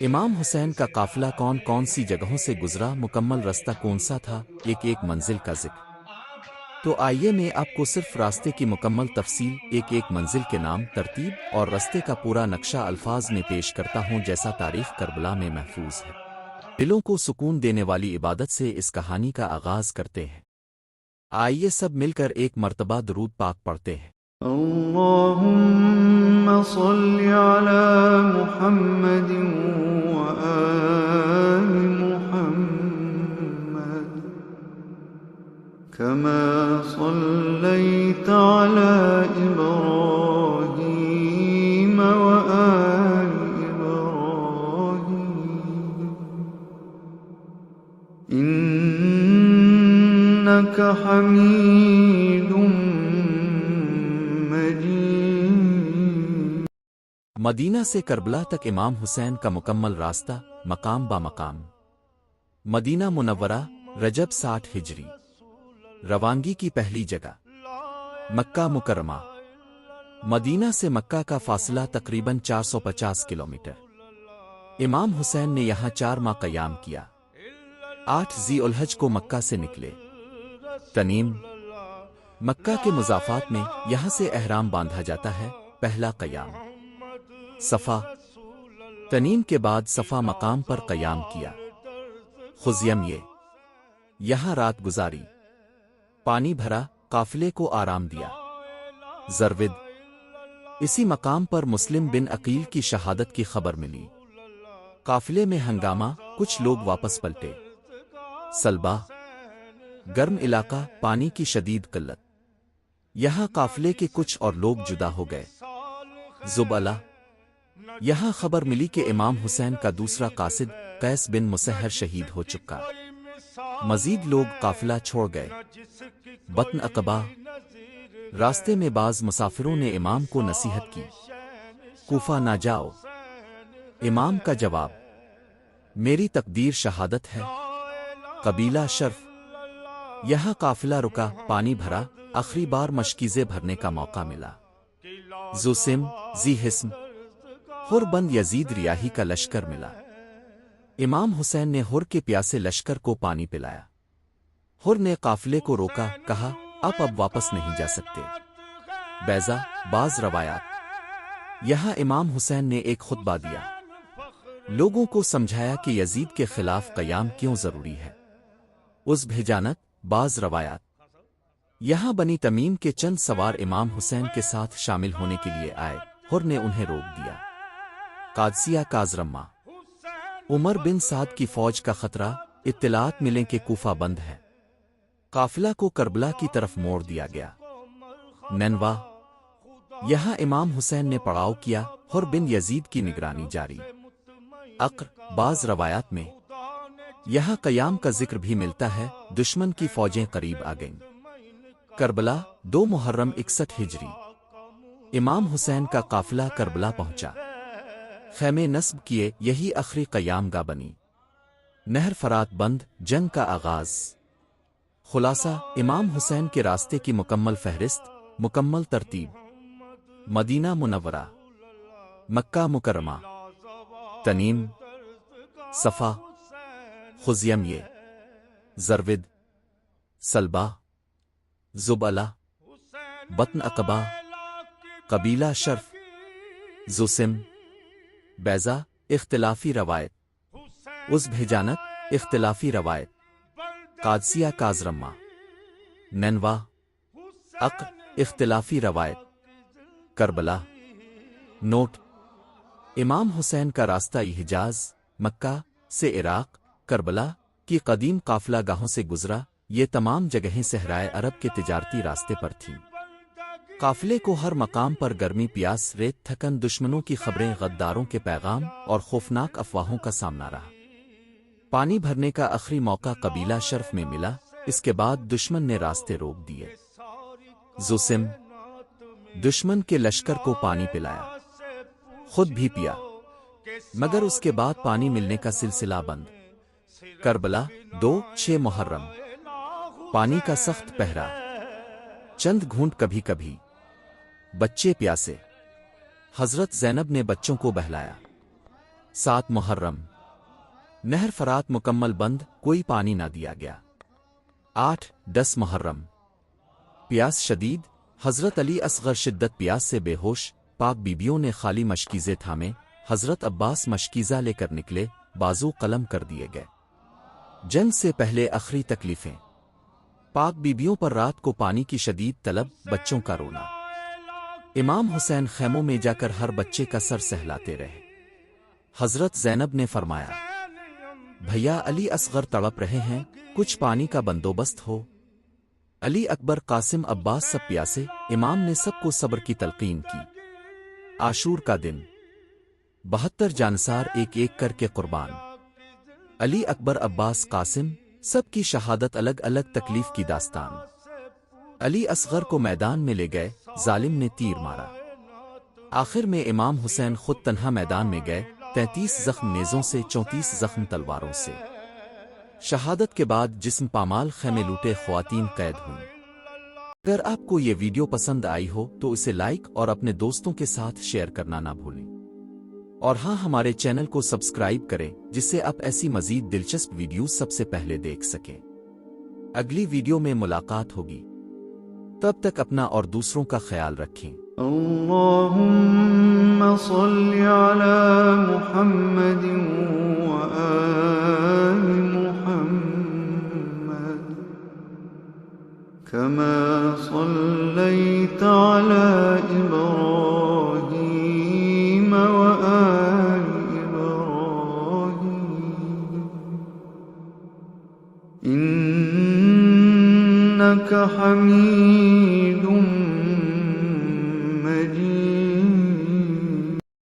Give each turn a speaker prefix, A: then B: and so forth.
A: امام حسین کا قافلہ کون کون سی جگہوں سے گزرا، مکمل رستہ کون سا تھا، ایک ایک منزل کا ذکر۔ تو آئیے میں آپ کو صرف راستے کی مکمل تفصیل، ایک ایک منزل کے نام، ترتیب اور راستے کا پورا نقشہ الفاظ میں پیش کرتا ہوں جیسا تاریخ کربلا میں محفوظ ہے۔ دلوں کو سکون دینے والی عبادت سے اس کہانی کا آغاز کرتے ہیں۔ آئیے سب مل کر ایک مرتبہ درود پاک پڑھتے ہیں۔
B: اللهم صل على محمد وآل محمد كما صليت على إبراهيم وآل إبراهيم إنك حميد
A: مدینہ سے کربلا تک امام حسین کا مکمل راستہ، مقام با مقام۔ مدینہ منورہ، رجب 60 ہجری۔ روانگی کی پہلی جگہ مکہ مکرمہ۔ مدینہ سے مکہ کا فاصلہ تقریباً 450 کلومیٹر۔ امام حسین نے یہاں 4 ماہ قیام کیا۔ 8 ذی الحج کو مکہ سے نکلے۔ تنیم مکہ کے مضافات میں یہاں سے احرام باندھا جاتا ہے۔ پہلا قیام صفا، تنیم کے بعد صفا مقام پر قیام کیا۔ خزیم یہاں رات گزاری، پانی بھرا، قافلے کو آرام دیا۔ زرود اسی مقام پر مسلم بن عقیل کی شہادت کی خبر ملی۔ قافلے میں ہنگامہ، کچھ لوگ واپس پلٹے۔ سلبا گرم علاقہ، پانی کی شدید قلت، یہاں قافلے کے کچھ اور لوگ جدا ہو گئے۔ زبالہ یہاں خبر ملی کہ امام حسین کا دوسرا قاصد قیس بن مسہر شہید ہو چکا۔ مزید لوگ قافلہ چھوڑ گئے۔ بطن عقبہ راستے میں بعض مسافروں نے امام کو نصیحت کی، کوفہ نہ جاؤ۔ امام کا جواب، میری تقدیر شہادت ہے۔ قبیلہ شرف یہاں قافلہ رکا، پانی بھرا، آخری بار مشکیزیں بھرنے کا موقع ملا۔ زوسم ذی حسم ہر بند یزید ریاحی کا لشکر ملا۔ امام حسین نے ہر کے پیاسے لشکر کو پانی پلایا۔ ہر نے قافلے کو روکا، کہا اب واپس نہیں جا سکتے۔ بیضا بعض روایات یہاں امام حسین نے ایک خطبہ دیا، لوگوں کو سمجھایا کہ یزید کے خلاف قیام کیوں ضروری ہے۔ اس بھیجانت بعض روایات یہاں بنی تمیم کے چند سوار امام حسین کے ساتھ شامل ہونے کے لیے آئے، ہر نے انہیں روک دیا۔ قادسیہ کازرمہ عمر بن سعد کی فوج کا خطرہ، اطلاعات ملیں کہ کوفہ بند ہے۔ قافلہ کو کربلا کی طرف موڑ دیا گیا۔ نینوا یہاں امام حسین نے پڑاؤ کیا، ہر بن یزید کی نگرانی جاری۔ عقر بعض روایات میں یہاں قیام کا ذکر بھی ملتا ہے، دشمن کی فوجیں قریب آ گئیں۔ کربلا 2 محرم 61 ہجری۔ امام حسین کا قافلہ کربلا پہنچا، خیمے نصب کیے، یہی آخری قیام گاہ بنی۔ نہر فرات بند، جنگ کا آغاز۔ خلاصہ امام حسین کے راستے کی مکمل فہرست، مکمل ترتیب: مدینہ منورہ، مکہ مکرمہ، تنیم، صفا، خزیم، زرود، سلبا، زبالہ، بطن عقبہ، قبیلہ شرف، زوسم، بیضا اختلافی روایت، اس بھیجانت اختلافی روایت، قادسیہ کازرمہ، نینوا، عقر اختلافی روایت، کربلا۔ نوٹ: امام حسین کا راستہ حجاز، مکہ سے عراق، کربلا کی قدیم قافلہ گاہوں سے گزرا۔ یہ تمام جگہیں صحرائے عرب کے تجارتی راستے پر تھیں۔ قافلے کو ہر مقام پر گرمی، پیاس، ریت، تھکن، دشمنوں کی خبریں، غداروں کے پیغام اور خوفناک افواہوں کا سامنا رہا۔ پانی بھرنے کا آخری موقع قبیلہ شرف میں ملا، اس کے بعد دشمن نے راستے روک دیے۔ زوسم دشمن کے لشکر کو پانی پلایا، خود بھی پیا، مگر اس کے بعد پانی ملنے کا سلسلہ بند۔ کربلا 2-6 محرم۔ پانی کا سخت پہرا، چند گھونٹ کبھی کبھی، بچے پیاسے، حضرت زینب نے بچوں کو بہلایا۔ 7 محرم نہر فرات مکمل بند، کوئی پانی نہ دیا گیا۔ 8 10 محرم پیاس شدید، حضرت علی اصغر شدت پیاس سے بے ہوش، پاک بیبیوں نے خالی مشکیزے تھامے، حضرت عباس مشکیزہ لے کر نکلے، بازو قلم کر دیے گئے۔ جنگ سے پہلے آخری تکلیفیں، پاک بیبیوں پر رات کو پانی کی شدید طلب، بچوں کا رونا۔ امام حسین خیموں میں جا کر ہر بچے کا سر سہلاتے رہے۔ حضرت زینب نے فرمایا، بھیا علی اصغر تڑپ رہے ہیں، کچھ پانی کا بندوبست ہو۔ علی اکبر قاسم عباس سب پیاسے، امام نے سب کو صبر کی تلقین کی۔ عاشور کا دن، 72 جانسار ایک ایک کر کے قربان۔ علی اکبر عباس قاسم سب کی شہادت، الگ الگ تکلیف کی داستان۔ علی اصغر کو میدان میں لے گئے، ظالم نے تیر مارا۔ آخر میں امام حسین خود تنہا میدان میں گئے، 33 زخم نیزوں سے، 34 زخم تلواروں سے۔ شہادت کے بعد جسم پامال خیمے لوٹے، خواتین قید ہوئیں۔ اگر آپ کو یہ ویڈیو پسند آئی ہو تو اسے لائک اور اپنے دوستوں کے ساتھ شیئر کرنا نہ بھولیں، اور ہاں ہمارے چینل کو سبسکرائب کریں جس سے آپ ایسی مزید دلچسپ ویڈیوز سب سے پہلے دیکھ سکیں۔ اگلی ویڈیو میں ملاقات ہوگی، تب تک اپنا اور دوسروں کا خیال رکھیں۔
B: اللهم صل على محمد وآل محمد كما صليت على إبراهيم وآل إبراهيم إنك حميد